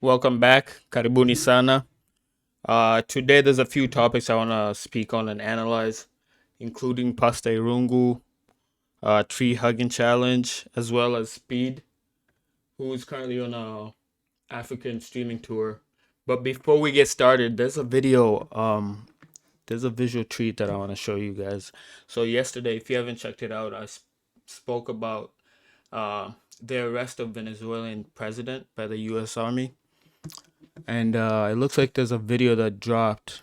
welcome back. Karibuni sana. Today there's a few topics I want to speak on and analyze, including Pasta Irungu, Tree Hugging Challenge, as well as Speed, who is currently on a African streaming tour. But before we get started, there's a visual treat that I want to show you guys. So yesterday, if you haven't checked it out, I spoke about the arrest of Venezuelan president by the U.S. Army. And it looks like there's a video that dropped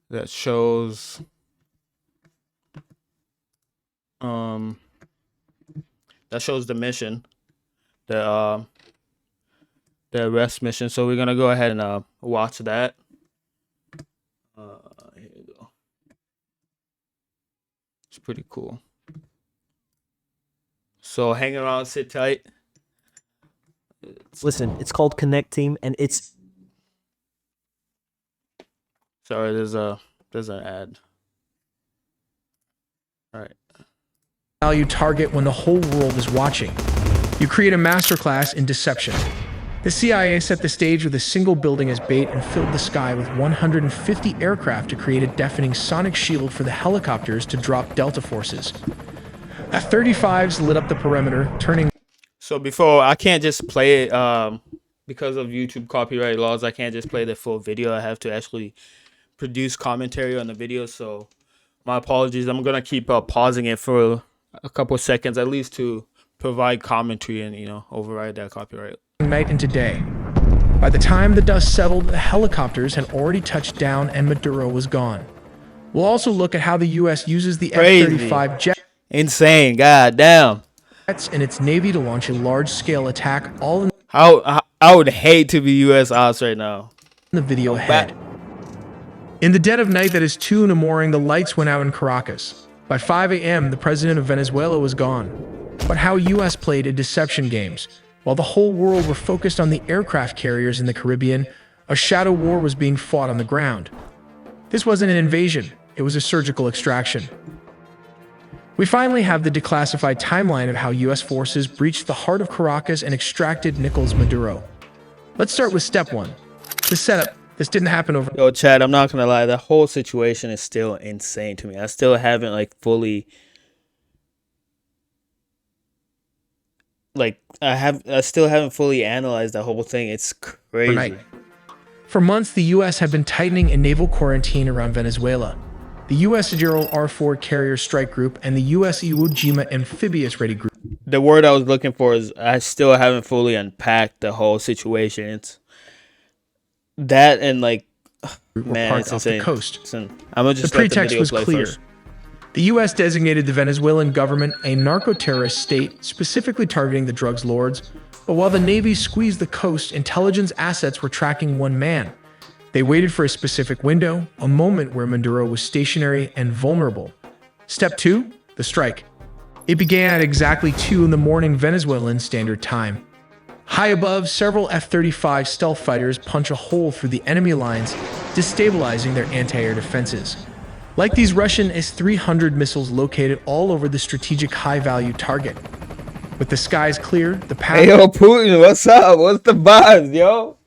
that shows the mission, the arrest mission. So we're gonna go ahead and watch that. Here we go. It's pretty cool. So hang around, sit tight. Listen, it's called Connect Team, and it's... Sorry, there's an ad. All right. Value target when the whole world is watching. You create a masterclass in deception. The CIA set the stage with a single building as bait and filled the sky with 150 aircraft to create a deafening sonic shield for the helicopters to drop Delta forces. F-35s lit up the perimeter, turning... So before, I can't just play it because of YouTube copyright laws. I can't just play the full video. I have to actually produce commentary on the video. So my apologies. I'm going to keep pausing it for a couple of seconds at least to provide commentary and, override that copyright. Night into day. By the time the dust settled, the helicopters had already touched down and Maduro was gone. We'll also look at how the U.S. uses the F-35 jet. Insane. God damn. And its Navy to launch a large-scale attack, all in I would hate to be U.S. ops right now. The video ahead. In the dead of night that is 2 in the morning, the lights went out in Caracas. By 5 a.m., the president of Venezuela was gone. But how U.S. played in deception games. While the whole world were focused on the aircraft carriers in the Caribbean, a shadow war was being fought on the ground. This wasn't an invasion, it was a surgical extraction. We finally have the declassified timeline of how U.S. forces breached the heart of Caracas and extracted Nicolas Maduro. Let's start with step 1. The setup. This didn't happen over... Yo, Chad, I'm not going to lie. The whole situation is still insane to me. I still haven't, fully... I still haven't fully analyzed the whole thing. It's crazy. For months, the U.S. had been tightening a naval quarantine around Venezuela. The U.S. Gerald R-4 Carrier Strike Group and the U.S. Iwo Jima Amphibious Ready Group. The word I was looking for is I still haven't fully unpacked the whole situation. It's that and man, it's off insane. The coast. Listen, I'm gonna just the pretext was clear. First. The U.S. designated the Venezuelan government a narco-terrorist state, specifically targeting the drugs lords. But while the Navy squeezed the coast, intelligence assets were tracking one man. They waited for a specific window, a moment where Maduro was stationary and vulnerable. Step 2, the strike. It began at exactly 2 in the morning Venezuelan Standard Time. High above, several F-35 stealth fighters punch a hole through the enemy lines, destabilizing their anti-air defenses. Like these Russian S-300 missiles located all over the strategic high-value target. With the skies clear, the path... Hey, yo, Putin, what's up? What's the vibes, yo?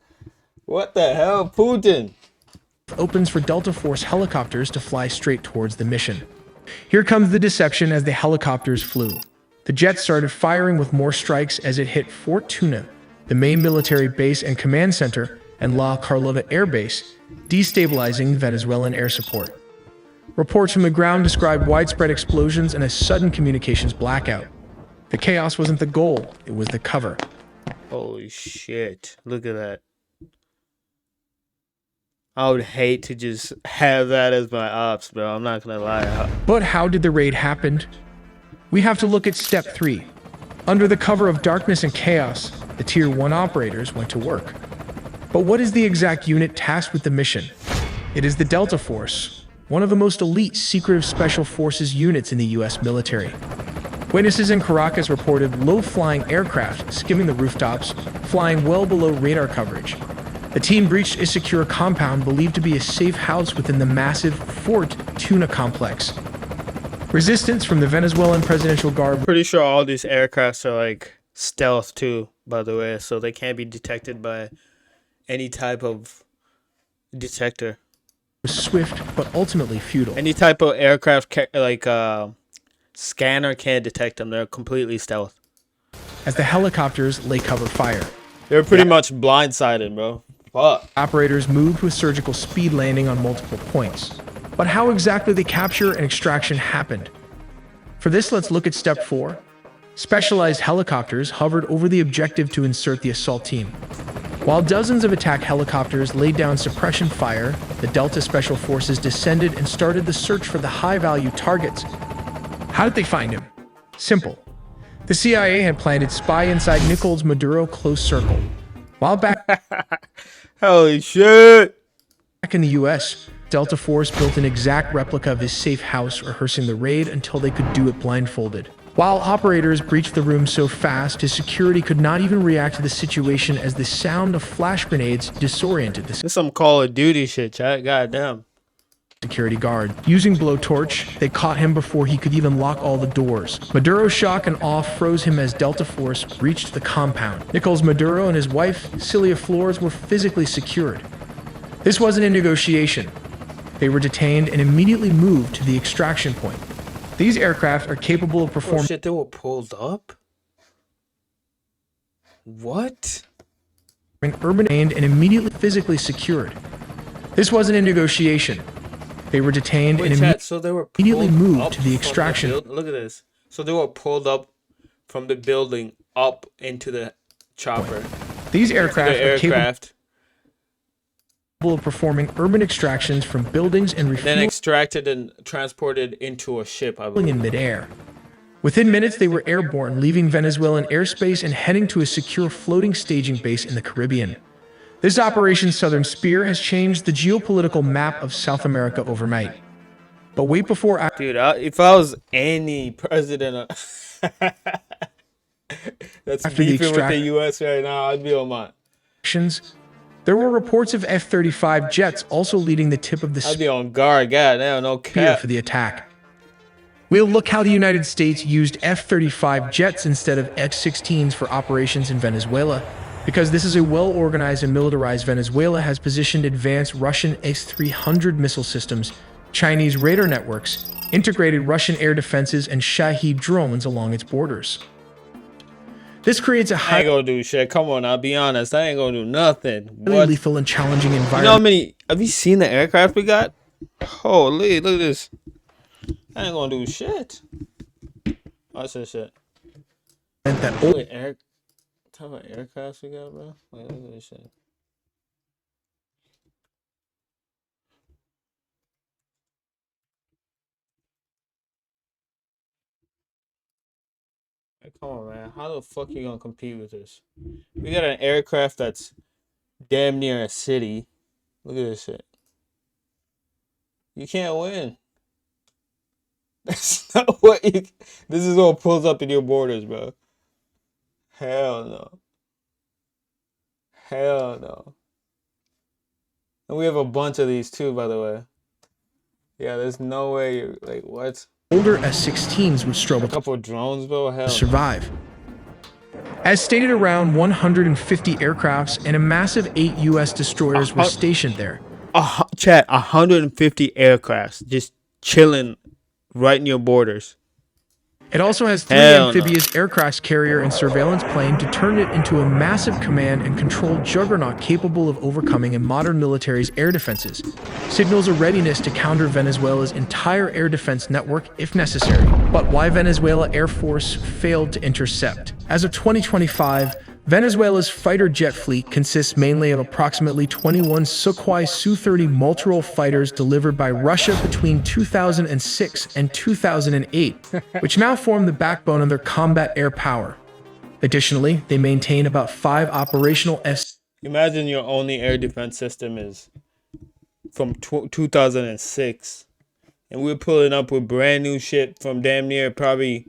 What the hell, Putin? Opens for Delta Force helicopters to fly straight towards the mission. Here comes the deception as the helicopters flew. The jets started firing with more strikes as it hit Fort Tuna, the main military base and command center, and La Carlota Air Base, destabilizing Venezuelan air support. Reports from the ground described widespread explosions and a sudden communications blackout. The chaos wasn't the goal, it was the cover. Holy shit, look at that. I would hate to just have that as my ops, bro. I'm not gonna lie. But how did the raid happen? We have to look at step 3. Under the cover of darkness and chaos, the Tier 1 operators went to work. But what is the exact unit tasked with the mission? It is the Delta Force, one of the most elite secretive special forces units in the U.S. military. Witnesses in Caracas reported low-flying aircraft skimming the rooftops, flying well below radar coverage. The team breached a secure compound believed to be a safe house within the massive Fort Tuna complex. Resistance from the Venezuelan Presidential Guard. Pretty sure all these aircrafts are stealth too. by the way, so they can't be detected by any type of detector. Was swift but ultimately futile. Any type of aircraft scanner can't detect them. They're completely stealth. As the helicopters lay cover fire, They're pretty much blindsided, bro. Fuck. operators moved with surgical speed, landing on multiple points. But how exactly the capture and extraction happened? For this, let's look at step 4. Specialized helicopters hovered over the objective to insert the assault team. While dozens of attack helicopters laid down suppression fire, the Delta Special Forces descended and started the search for the high-value targets. How did they find him? Simple. The CIA had planted spy inside Nicolas Maduro close circle. While back Holy shit. in the US, Delta Force built an exact replica of his safe house, rehearsing the raid until they could do it blindfolded. While operators breached the room so fast, his security could not even react to the situation as the sound of flash grenades disoriented the This some Call of Duty shit, chat. Goddamn. security guard. Using blowtorch, they caught him before he could even lock all the doors. Maduro's shock and awe froze him as Delta Force breached the compound. Nicolas Maduro and his wife, Celia Flores, were physically secured. This wasn't a negotiation. They were detained and immediately moved to the extraction point. These aircraft are capable of Oh performing shit, they were pulled up? What? urban and immediately physically secured. This wasn't a negotiation. They were detained Wait, and chat, so they were immediately pulled moved up to the from extraction. Look at this. So they were pulled up from the building up into the chopper. These The aircraft are capable aircraft. of performing urban extractions from buildings and Then refueling extracted and transported into a ship, I believe. in midair. Within minutes, they were airborne, leaving Venezuelan airspace and heading to a secure floating staging base in the Caribbean. This Operation Southern Spear has changed the geopolitical map of South America overnight. But wait before Dude, if I was any president that's After the beefing with the extract- U.S. right now, I'd be on my... actions, there were reports of F-35 jets also leading the tip of the I'd be on guard. Goddamn, no spear cap. for the attack. We'll look how the United States used F-35 jets instead of X-16s for operations in Venezuela, because this is a well-organized and militarized Venezuela has positioned advanced Russian S-300 missile systems, Chinese radar networks, integrated Russian air defenses, and Shahed drones along its borders. This creates a I ain't highly gonna do shit. Come on, I'll be honest. I ain't gonna do nothing. What? lethal and challenging You know how environment many... Have you seen the aircraft we got? Holy, look at this. I ain't gonna do shit. Watch this shit. that What type of aircraft we got, bro? Like, look at this shit. Like, come on, man. How the fuck you gonna compete with this? We got an aircraft that's damn near a city. Look at this shit. You can't win. That's not what you... This is what pulls up in your borders, bro. Hell no. Hell no. And we have a bunch of these too, by the way. Yeah, there's no way you're... Like, what? older S-16s would A struggle couple of drones, bro? Hell to no. survive. As stated, around 150 aircrafts and a massive 8 U.S. destroyers were stationed there. Chat, 150 aircrafts just chilling right in your borders. It also has 3 Hell no. amphibious aircraft carrier and surveillance plane to turn it into a massive command and control juggernaut capable of overcoming a modern military's air defenses. Signals a readiness to counter Venezuela's entire air defense network if necessary. But why Venezuela Air Force failed to intercept? As of 2025, Venezuela's fighter jet fleet consists mainly of approximately 21 Sukhoi Su-30 multirole fighters delivered by Russia between 2006 and 2008, which now form the backbone of their combat air power. Additionally, they maintain about 5 operational Imagine your only air defense system is from 2006. And we're pulling up with brand new shit from damn near probably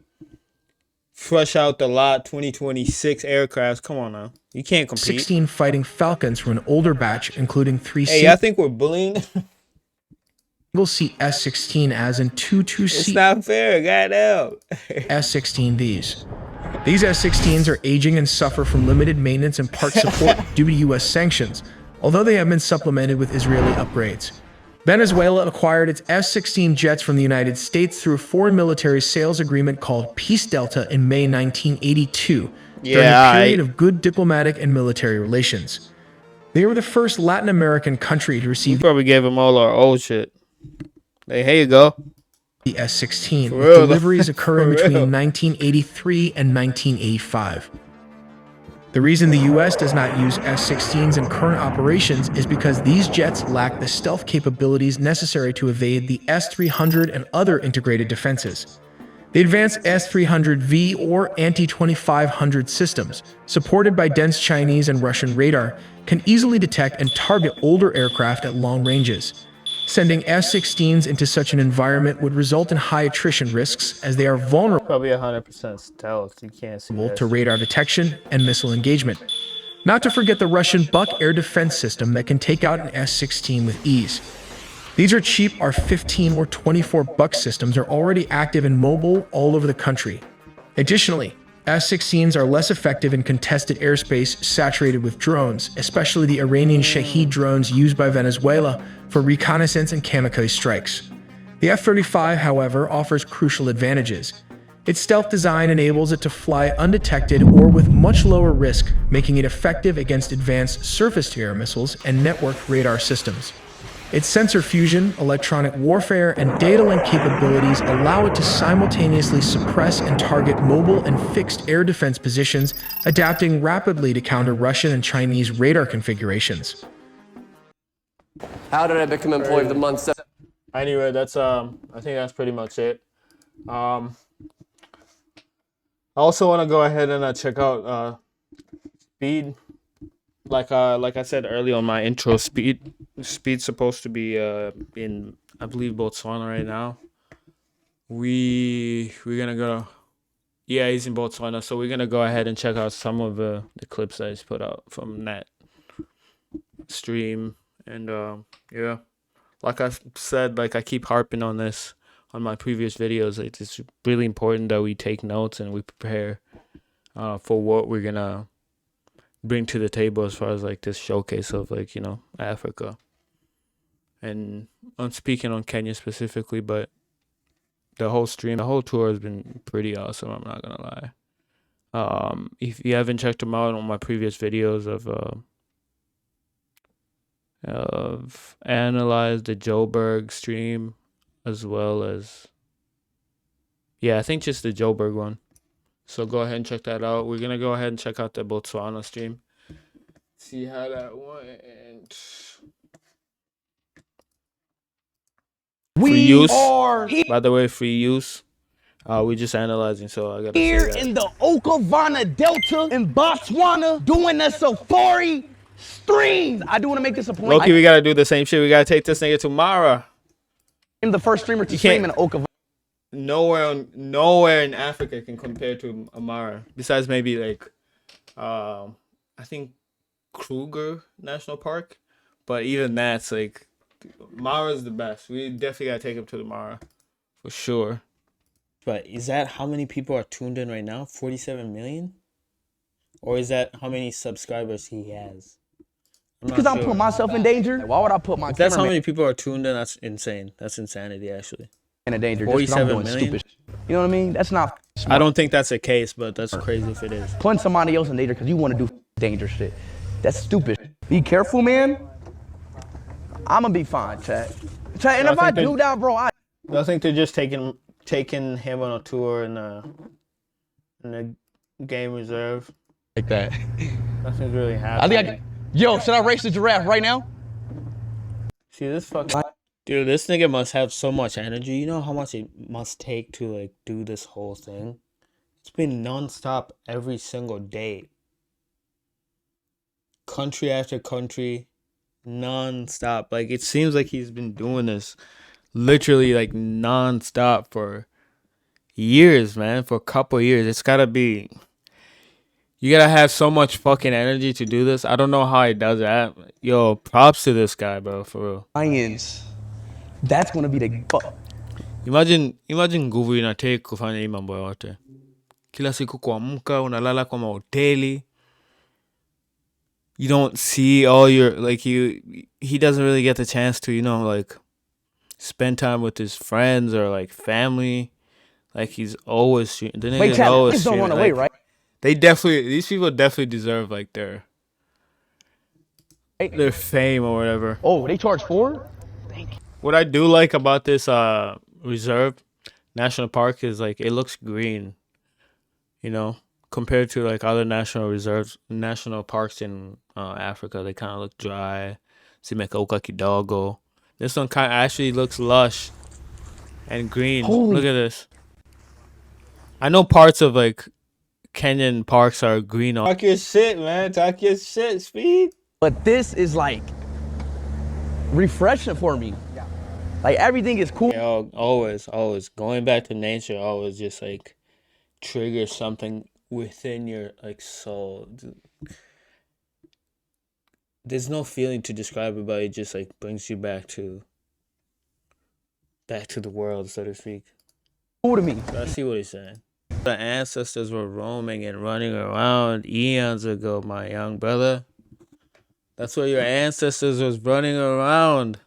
fresh out the lot 2026 aircrafts. Come on now. You can't compete. 16 Fighting Falcons from an older batch, including 3 Hey, I think we're bullying. single-seat S-16 as in 2 It's two-seat not fair. Goddamn. S-16Vs. These S-16s are aging and suffer from limited maintenance and part support due to U.S. sanctions, although they have been supplemented with Israeli upgrades. Venezuela acquired its F-16 jets from the United States through a foreign military sales agreement called Peace Delta in May 1982, during a period of good diplomatic and military relations. They were the first Latin American country to receive Probably gave them all our old shit. Hey, here you go. the S-16, For with real, though. deliveries occurring For between real. 1983 and 1985. The reason the U.S. does not use F-16s in current operations is because these jets lack the stealth capabilities necessary to evade the S-300 and other integrated defenses. The advanced S-300V or anti-2500 systems, supported by dense Chinese and Russian radar, can easily detect and target older aircraft at long ranges. Sending F-16s into such an environment would result in high attrition risks, as they are vulnerable Probably 100% stealth. You can't see that to shit. radar detection and missile engagement. Not to forget the Russian Buk air defense system that can take out an S-16 with ease. These are cheap R-15 or 24 Buk systems are already active and mobile all over the country. Additionally, F-16s are less effective in contested airspace saturated with drones, especially the Iranian Shahed drones used by Venezuela for reconnaissance and kamikaze strikes. The F-35, however, offers crucial advantages. Its stealth design enables it to fly undetected or with much lower risk, making it effective against advanced surface-to-air missiles and networked radar systems. Its sensor fusion, electronic warfare, and data link capabilities allow it to simultaneously suppress and target mobile and fixed air defense positions, adapting rapidly to counter Russian and Chinese radar configurations. How did I become employee of the month? Anyway, that's I think that's pretty much it. I also want to go ahead and check out Speed. Like I said earlier on my intro, Speed's supposed to be in, I believe, Botswana right now. We're gonna go. Yeah, he's in Botswana, so we're gonna go ahead and check out some of the clips that he's put out from that stream. And yeah, like I said, like I keep harping on this on my previous videos. It's really important that we take notes and we prepare for what we're gonna bring to the table as far as like this showcase of, like, you know, Africa. And I'm speaking on Kenya specifically, but the whole tour has been pretty awesome, I'm not gonna lie. If you haven't checked them out on my previous videos of analyze the Joburg stream, as well as, yeah, I think just the Joburg one. So go ahead and check that out. We're gonna go ahead and check out the Botswana stream. See how that went. Free use. By the way, free use. We just analyzing, so I gotta Here say that. in the Okavana Delta in Botswana doing a safari streams. I do want to make this a point. Loki, we gotta do the same shit. We gotta take this nigga to Mara. I'm the first streamer to You stream can't- in Okavana. Nowhere in Africa can compare to Amara. Besides maybe like, I think Kruger National Park, but even that's like, Mara's the best. We definitely gotta take him to the Mara, for sure. But is that how many people are tuned in right now? 47 million? Or is that how many subscribers he has? Because I'm putting myself in danger. Why would I put my If that's how cameraman many people are tuned in, that's insane. That's insanity, actually. in danger? Just 'cause I'm 47 doing million? stupid shit. You know what I mean? That's not smart. I don't think that's the case, but that's crazy if it is. Putting somebody else in danger because you want to do dangerous shit. That's stupid. Be careful, man. I'm going to be fine, Chad. Chad, and I if I think they- do that, bro, I think they're just taking him on a tour in the game reserve. like that. Nothing's really I happening. think yo, should I race the giraffe right now? See this fucking dude. This nigga must have so much energy. You know how much it must take to like do this whole thing. It's been nonstop every single day. Country after country, nonstop. Like it seems like he's been doing this literally like nonstop for years, man. For a couple years. It's gotta be. You gotta have so much fucking energy to do this. I don't know how he does that. Yo, props to this guy, bro, for real. Lions. That's going to be the fuck. Imagine nguvu inatake kufanya hii mambo yote. Kila siku kuamka, unalala kwa mahoteli. You don't see all your, like, he doesn't really get the chance to, like, spend time with his friends or, like, family. Like, he's always, the nigga's Wait, Chad, always please don't streaming. run away, Like, right? these people definitely deserve, like, their fame or whatever. Oh, they charge 4? What I do like about this reserve national park is, like, it looks green, compared to, like, other national parks in Africa. They kind of look dry. Simekauka kidogo. This one kind of actually looks lush and green. Holy. Look at this. I know parts of, like, Kenyan parks are green. Talk your shit, man. Talk your shit, Speed. But this is like refreshing for me. Like everything is cool. Yeah, always going back to nature. Always just like trigger something within your like soul. There's no feeling to describe it, but it just like brings you back to the world, so to speak. Cool to me. I see what he's saying. The ancestors were roaming and running around eons ago, my young brother. That's where your ancestors was running around.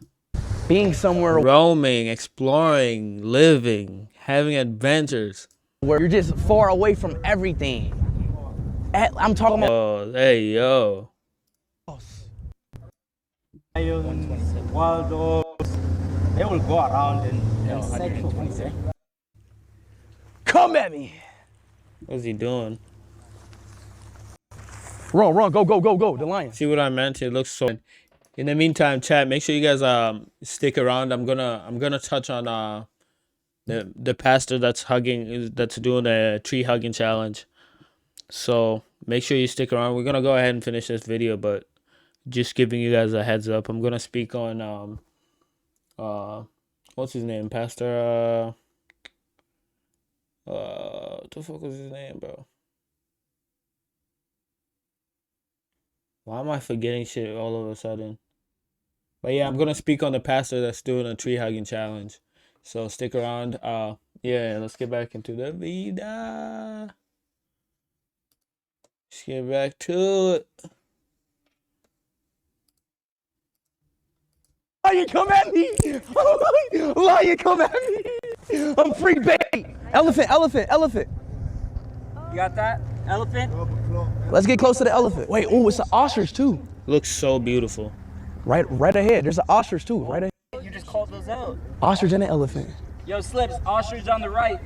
Being somewhere Roaming, exploring, living, having adventures. where you're just far away from everything. I'm talking about. Oh, hey, yo. Lions, wild dogs, they will go around and sexual. Come at me. What's he doing? Run, go, the lion. See what I meant? It looks so. In the meantime, chat, make sure you guys stick around. I'm gonna touch on the pastor that's doing the tree hugging challenge. So make sure you stick around. We're gonna go ahead and finish this video, but just giving you guys a heads up. I'm gonna speak on what's his name? Pastor what the fuck was his name, bro? Why am I forgetting shit all of a sudden? But yeah, I'm gonna speak on the pastor that's doing a tree hugging challenge. So stick around. Yeah, let's get back into the vida. Let's get back to it. Lion, come at me. Lion, come at me. I'm free bait. Elephant. You got that? Elephant? Let's get close to the elephant. Wait, oh, it's an ostrich too. Looks so beautiful. Right ahead. There's an ostrich too. Right ahead. You just called those out. Ostrich and an elephant. Yo, Slips, ostrich on the right.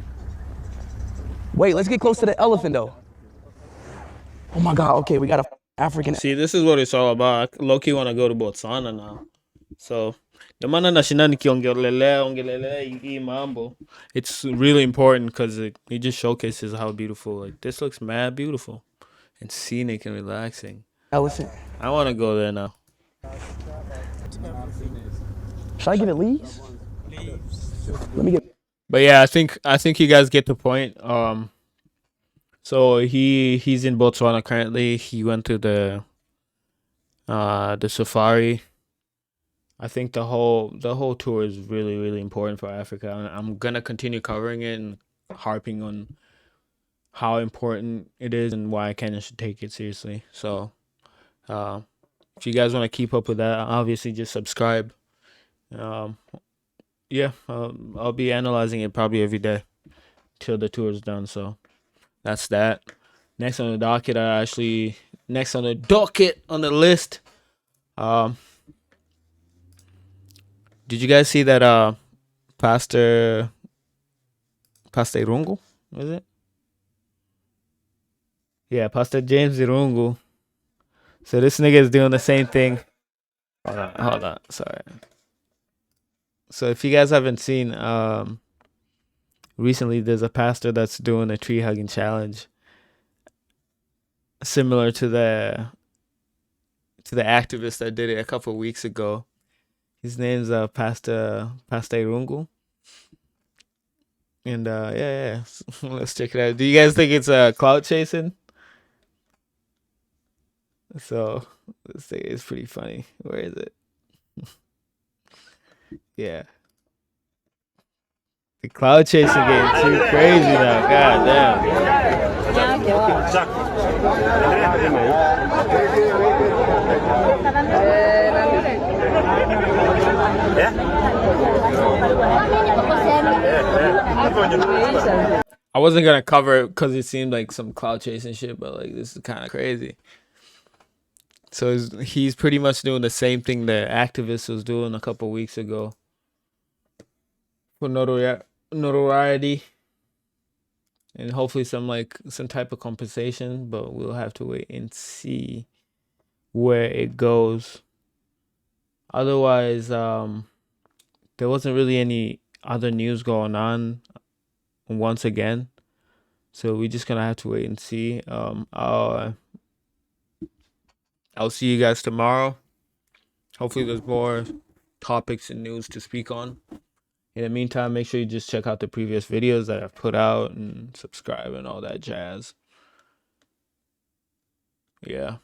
Wait, let's get close to the elephant though. Oh my God. Okay, we got a African. See, this is what it's all about. I low-key want to go to Botswana now. So, it's really important because it just showcases how beautiful. Like, this looks mad beautiful and scenic and relaxing. Elephant. I want to go there now. Should I give it leaves? Let me get. But yeah, I think you guys get the point. So he's in Botswana currently. He went to the safari. I think the whole tour is really, really important for Africa. I'm gonna continue covering it and harping on how important it is and why Kenya should take it seriously. So, if you guys want to keep up with that, obviously just subscribe. Yeah, I'll be analyzing it probably every day till the tour is done. So that's that. Next on the docket on the list. Did you guys see that Pastor Irungu, was it? Yeah, Pastor James Irungu. So this nigga is doing the same thing. Hold on, sorry. So if you guys haven't seen, recently there's a pastor that's doing a tree hugging challenge, similar to the activist that did it a couple of weeks ago. His name's Pastor Irungu. And yeah. Let's check it out. Do you guys think it's clout chasing? So let's say it's pretty funny. Where is it? Yeah. The cloud chasing game too crazy now. God damn. I wasn't gonna cover it because it seemed like some cloud chasing shit, but like this is kind of crazy. So he's pretty much doing the same thing the activist was doing a couple weeks ago for notoriety and hopefully some type of compensation, but we'll have to wait and see where it goes. Otherwise, there wasn't really any other news going on once again, so we're just gonna have to wait and see. I'll see you guys tomorrow. Hopefully there's more topics and news to speak on. In the meantime, make sure you just check out the previous videos that I've put out and subscribe and all that jazz. Yeah.